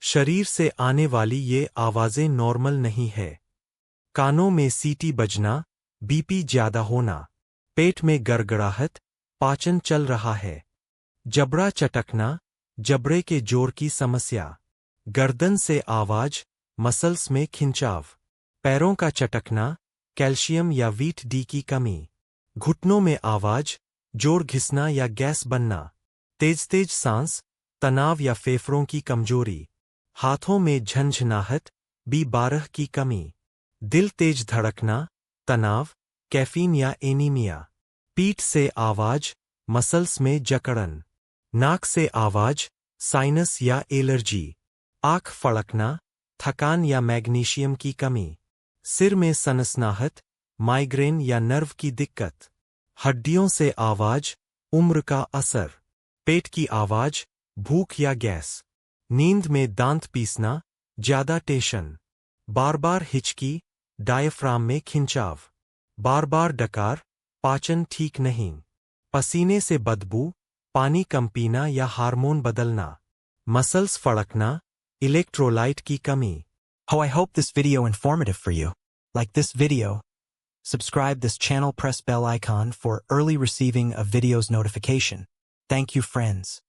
शरीर से आने वाली ये आवाजें नॉर्मल नहीं है। कानों में सीटी बजना, बीपी ज्यादा होना, पेट में गड़गड़ाहट, पाचन चल रहा है। जबड़ा चटकना, जबड़े के जोड़ की समस्या। गर्दन से आवाज, मसल्स में खिंचाव। पैरों का चटकना, कैल्शियम या वीट डी की कमी। घुटनों में आवाज, जोड़ घिसना या गैस बनना। तेज तेज सांस, तनाव या फेफड़ों की कमजोरी। हाथों में झंझनाहट, B12 की कमी। दिल तेज धड़कना, तनाव, कैफीन या एनीमिया। पीठ से आवाज, मसल्स में जकड़न। नाक से आवाज, साइनस या एलर्जी। आंख फड़कना, थकान या मैग्नीशियम की कमी। सिर में सनसनाहट, माइग्रेन या नर्व की दिक्कत। हड्डियों से आवाज, उम्र का असर। पेट की आवाज, भूख या गैस। नींद में दांत पीसना, ज्यादा टेंशन। बार बार हिचकी, डायफ्राम में खिंचाव। बार बार डकार, पाचन ठीक नहीं। पसीने से बदबू, पानी कम पीना या हार्मोन बदलना। मसल्स फड़कना, इलेक्ट्रोलाइट की कमी। Oh, I hope this video informative for you. Like this video. Subscribe this channel, press bell icon for early receiving of videos notification. Thank you friends.